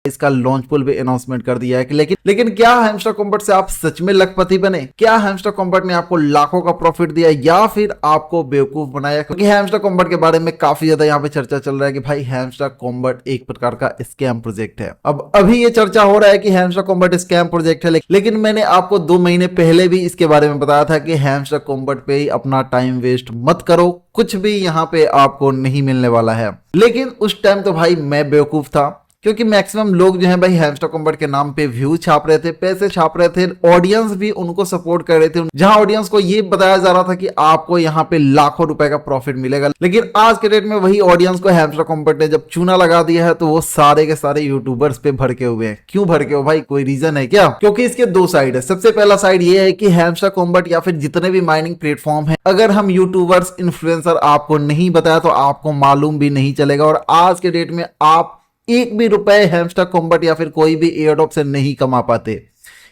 इसका लॉन्च पुल भी अनाउंसमेंट कर दिया है कि लेकिन क्या हैमस्टर कॉम्बैट से आप सच में लखपति बने? क्या हैमस्टर कॉम्बैट ने आपको लाखों का प्रॉफिट दिया या फिर आपको बेवकूफ बनाया? क्योंकि हैमस्टर कॉम्बैट के बारे में काफी ज्यादा यहाँ पे चर्चा चल रहा है कि भाई हैमस्टर कॉम्बैट एक प्रकार का स्कैम प्रोजेक्ट है। अब अभी ये चर्चा हो रहा है कि हैमस्टर कॉम्बैट स्कैम प्रोजेक्ट है, लेकिन मैंने आपको 2 महीने पहले भी इसके बारे में बताया था कि हैमस्टर कॉम्बैट पे ही अपना टाइम वेस्ट मत करो, कुछ भी यहाँ पे आपको नहीं मिलने वाला है। लेकिन उस टाइम तो भाई मैं बेवकूफ था, क्योंकि मैक्सिमम लोग जो है भाई हैमस्टर कॉम्बैट के नाम पे व्यू छाप रहे थे, पैसे छाप रहे थे, ऑडियंस भी उनको सपोर्ट कर रहे थे, जहां ऑडियंस को ये बताया जा रहा था कि आपको यहाँ पे लाखों रुपए का प्रॉफिट मिलेगा। लेकिन आज के डेट में वही ऑडियंस को हैमस्टर कॉम्बैट ने जब चूना लगा दिया है तो वो सारे के सारे यूट्यूबर्स पे भड़के हुए हैं। क्यों भड़के हो भाई? कोई रीजन है क्या? क्योंकि इसके 2 साइड है। सबसे पहला साइड ये है कि हैमस्टर कॉम्बैट या फिर जितने भी माइनिंग प्लेटफॉर्म है, अगर हम यूट्यूबर्स इन्फ्लुएंसर आपको नहीं बताया तो आपको मालूम भी नहीं चलेगा, और आज के डेट में आप एक भी रुपए हैमस्टर कॉम्बैट या फिर कोई भी एयरड्रॉप से नहीं कमा पाते।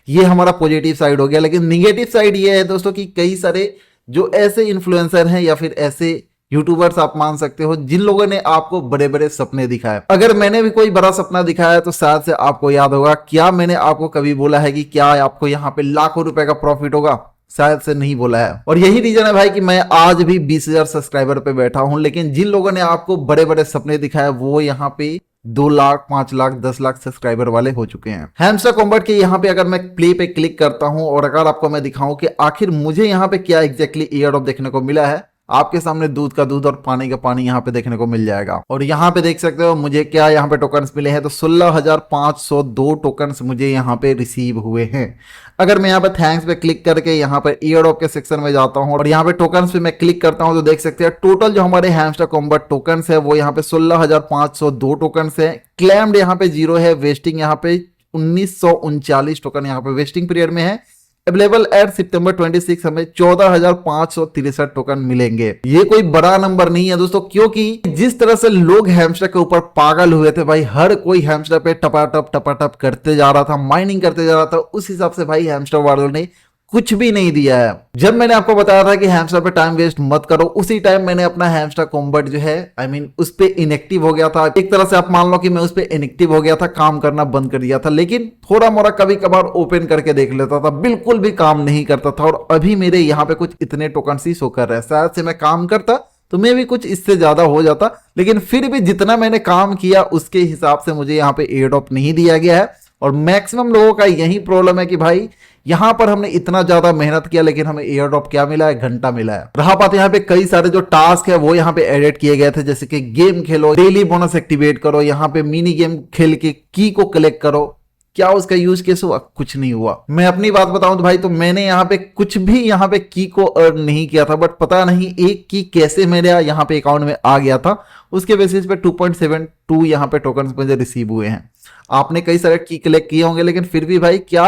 ये हमारा पॉजिटिव साइड हो गया। लेकिन निगेटिव साइड ये है दोस्तों कि कई सारे जो ऐसे इन्फ्लुएंसर हैं या फिर ऐसे यूट्यूबर्स आप मान सकते हो जिन लोगों ने आपको बड़े बड़े सपने दिखाए। अगर मैंने भी कोई बड़ा सपना दिखाया तो शायद से आपको याद होगा, क्या मैंने आपको कभी बोला है कि क्या आपको यहाँ पे लाखों रुपए का प्रॉफिट होगा? शायद से नहीं बोला है। और यही रीजन है भाई कि मैं आज भी 20,000 सब्सक्राइबर पे बैठा हूं। लेकिन जिन लोगों ने आपको बड़े बड़े सपने दिखाए वो यहाँ पे 2 लाख, 5 लाख, 10 लाख सब्सक्राइबर वाले हो चुके हैं। हैमस्टर कॉम्बैट के यहाँ पे अगर मैं प्ले पे क्लिक करता हूं और अगर आपको मैं दिखाऊं कि आखिर मुझे यहाँ पे क्या एग्जैक्टली एयरड्रॉप देखने को मिला है, आपके सामने दूध का दूध और पानी का पानी यहाँ पे देखने को मिल जाएगा। और यहाँ पे देख सकते हो मुझे क्या यहाँ पे टोकन्स मिले हैं, तो 16,502 टोकन्स मुझे यहाँ पे रिसीव हुए हैं। अगर मैं यहाँ पे थैंक्स पे क्लिक करके यहाँ पर एयरड्रॉप के सेक्शन में जाता हूँ और यहाँ पे टोकन्स पे मैं क्लिक करता हूँ तो देख सकते हैं टोटल जो हमारे हैमस्टर कॉम्बैट टोकन्स है वो यहाँ पे 16,502 टोकन्स है। क्लेम्ड यहाँ पे 0 है, वेस्टिंग यहाँ पे 1939 टोकन यहाँ पे वेस्टिंग पीरियड में है। अवेलेबल एट सितंबर 26 हमें 14,563 टोकन मिलेंगे। ये कोई बड़ा नंबर नहीं है दोस्तों, क्योंकि जिस तरह से लोग हैमस्टर के ऊपर पागल हुए थे भाई, हर कोई हैमस्टर पे टपाटप करते जा रहा था, माइनिंग करते जा रहा था, उस हिसाब से भाई हैमस्टर वालों ने कुछ भी नहीं दिया है। जब मैंने आपको बताया था कि हैमस्टर पे टाइम वेस्ट मत करो, उसी टाइम मैंने अपना हैमस्टर कॉम्बैट जो है उस पे इनएक्टिव हो गया था। एक तरह से आप मान लो कि मैं उस पे इनएक्टिव हो गया था, काम करना बंद कर दिया था। लेकिन थोड़ा मोड़ा कभी कभार ओपन करके देख लेता था, बिल्कुल भी काम नहीं करता था। और अभी मेरे यहाँ पे कुछ इतने टोकन ही शो कर रहे हैं। शायद से मैं काम करता तो मैं भी कुछ इससे ज्यादा हो जाता, लेकिन फिर भी जितना मैंने काम किया उसके हिसाब से मुझे यहाँ पे एयरड्रॉप नहीं दिया गया है। और मैक्सिमम लोगों का यही प्रॉब्लम है कि भाई यहां पर हमने इतना ज्यादा मेहनत किया लेकिन हमें एयरड्रॉप क्या मिला है? घंटा मिला है। रहा बात यहाँ पे कई सारे जो टास्क है वो यहाँ पे एडिट किए गए थे, जैसे कि गेम खेलो, डेली बोनस एक्टिवेट करो, यहाँ पे मिनी गेम खेल के की को कलेक्ट करो। क्या उसका यूज केस हुआ? कुछ नहीं हुआ। मैं अपनी बात बताऊं तो भाई तो मैंने यहाँ पे कुछ भी यहाँ पे की को अर्न नहीं किया था, बट पता नहीं एक की कैसे मेरे यहाँ पे अकाउंट में आ गया था। उसके बेसिस पे 2.72 यहाँ पे टोकन मुझे रिसीव हुए हैं। आपने कई सारे की कलेक्ट किए होंगे, लेकिन फिर भी भाई क्या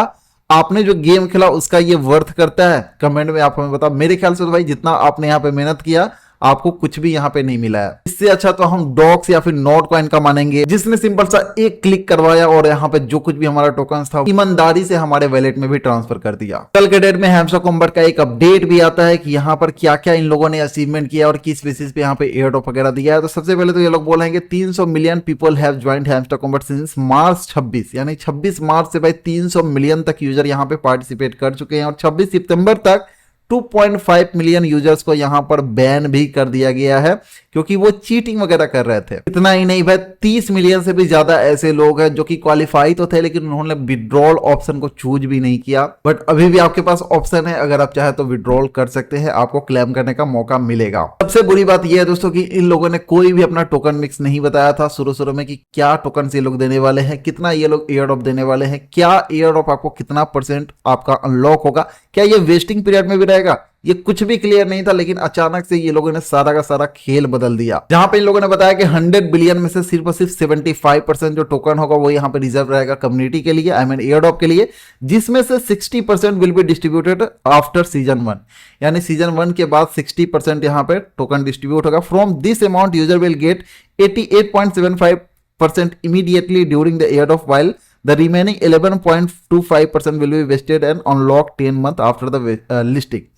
आपने जो गेम खेला उसका ये वर्थ करता है? कमेंट में आप हमें बताओ। मेरे ख्याल से तो भाई जितना आपने यहाँ पे मेहनत किया आपको कुछ भी यहाँ पे नहीं मिला है। इससे अच्छा तो हम डॉक्स या फिर नोट कॉइन का मानेंगे, जिसने सिंपल सा एक क्लिक करवाया और यहाँ पे जो कुछ भी हमारा टोकन था ईमानदारी से हमारे वैलेट में भी ट्रांसफर कर दिया। कल के डेट में हैमस्टर कॉम्बैट का एक अपडेट भी आता है कि यहाँ पर क्या क्या इन लोगों ने अचीवमेंट किया और किस बेसिस पे यहाँ पे एयरड्रॉप वगैरह दिया है। तो सबसे पहले तो ये लोग बोलेंगे 300 million people have joined hamster combat since मार्च 26, यानी 26 मार्च से भाई 300 मिलियन तक यूजर यहाँ पे पार्टिसिपेट कर चुके हैं। और 26 सितंबर तक 2.5 मिलियन यूजर्स को यहां पर बैन भी कर दिया गया है क्योंकि वो चीटिंग वगैरह कर रहे थे। इतना ही नहीं भाई 30 मिलियन से भी ज्यादा ऐसे लोग हैं जो कि क्वालिफाई तो थे लेकिन उन्होंने विड्रॉल ऑप्शन को चूज भी नहीं किया। बट अभी भी आपके पास ऑप्शन है, अगर आप चाहे तो विड्रॉल कर सकते हैं, आपको क्लेम करने का मौका मिलेगा। सबसे बुरी बात यह है दोस्तों कि इन लोगों ने कोई भी अपना टोकन मिक्स नहीं बताया था शुरू में कि क्या टोकन ये लोग देने वाले हैं, कितना ये लोग एयरड्रॉप देने वाले हैं, क्या एयरड्रॉप आपको कितना % आपका अनलॉक होगा, क्या ये वेस्टिंग पीरियड में भी रहेगा, ये कुछ भी क्लियर नहीं था। लेकिन अचानक से ये लोगों ने सारा का सारा खेल बदल दिया, जहां पे इन लोगों ने बताया कि 100 बिलियन में से सिर्फ और सिर्फ 75% जो टोकन होगा वो यहाँ पे रिजर्व रहेगा कम्युनिटी के लिए, एयरड्रॉप के लिए, जिसमें से 60% will be distributed after season 1, यानी सीजन 1 के बाद 60% यहाँ पे टोकन डिस्ट्रीब्यूट होगा। From this amount user will get 88.75% immediately during the airdrop, while the remaining 11.25% will be vested and unlocked 10 months after the listing।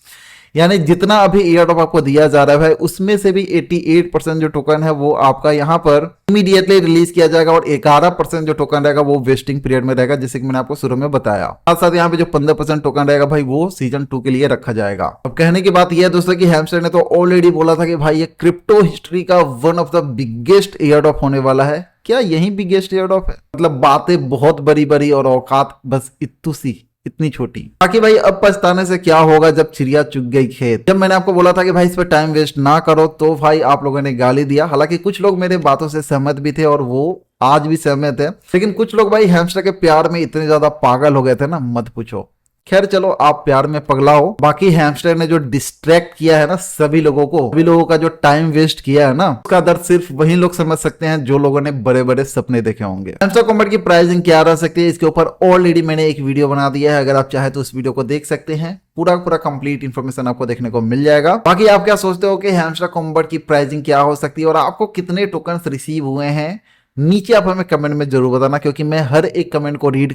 यानी जितना अभी एयर ड्रॉप आपको दिया जा रहा है उसमें से भी 88% जो टोकन है वो आपका यहाँ पर इमीडिएटली रिलीज किया जाएगा और 11% जो टोकन रहेगा वो वेस्टिंग पीरियड में रहेगा, जैसे कि मैंने आपको शुरू में बताया। साथ साथ यहाँ पे जो 15% टोकन रहेगा भाई वो सीजन 2 के लिए रखा जाएगा। अब कहने की बात यह है दोस्तों कि हैमस्टर ने तो ऑलरेडी बोला था कि भाई ये क्रिप्टो हिस्ट्री का one of the biggest air drop होने वाला है। क्या यही बिगेस्ट एयर ड्रॉप है? मतलब बातें बहुत बड़ी बड़ी और औकात बस इतनी छोटी। बाकी भाई अब पछताने से क्या होगा जब चिड़िया चुग गई खेत। जब मैंने आपको बोला था कि भाई इस पर टाइम वेस्ट ना करो तो भाई आप लोगों ने गाली दिया। हालांकि कुछ लोग मेरे बातों से सहमत भी थे और वो आज भी सहमत है, लेकिन कुछ लोग भाई हैमस्टर के प्यार में इतने ज्यादा पागल हो गए थे ना, मत पूछो। खैर चलो, आप प्यार में पगला हो। बाकी हैमस्टर ने जो डिस्ट्रैक्ट किया है ना सभी लोगों का जो टाइम वेस्ट किया है ना, उसका दर्द सिर्फ वही लोग समझ सकते हैं जो लोगों ने बड़े बड़े सपने देखे होंगे। हैमस्टर कॉम्बैट की प्राइसिंग क्या रह सकती है इसके ऊपर ऑलरेडी मैंने एक वीडियो बना दिया है, अगर आप चाहे तो उस वीडियो को देख सकते हैं। पूरा कंप्लीट इन्फॉर्मेशन आपको देखने को मिल जाएगा। बाकी आप क्या सोचते हो कि हैमस्टर कॉम्बैट की प्राइसिंग क्या हो सकती है और आपको कितने टोकन रिसीव हुए हैं, नीचे आप हमें कमेंट में जरूर बताना, क्योंकि मैं हर एक कमेंट को रीड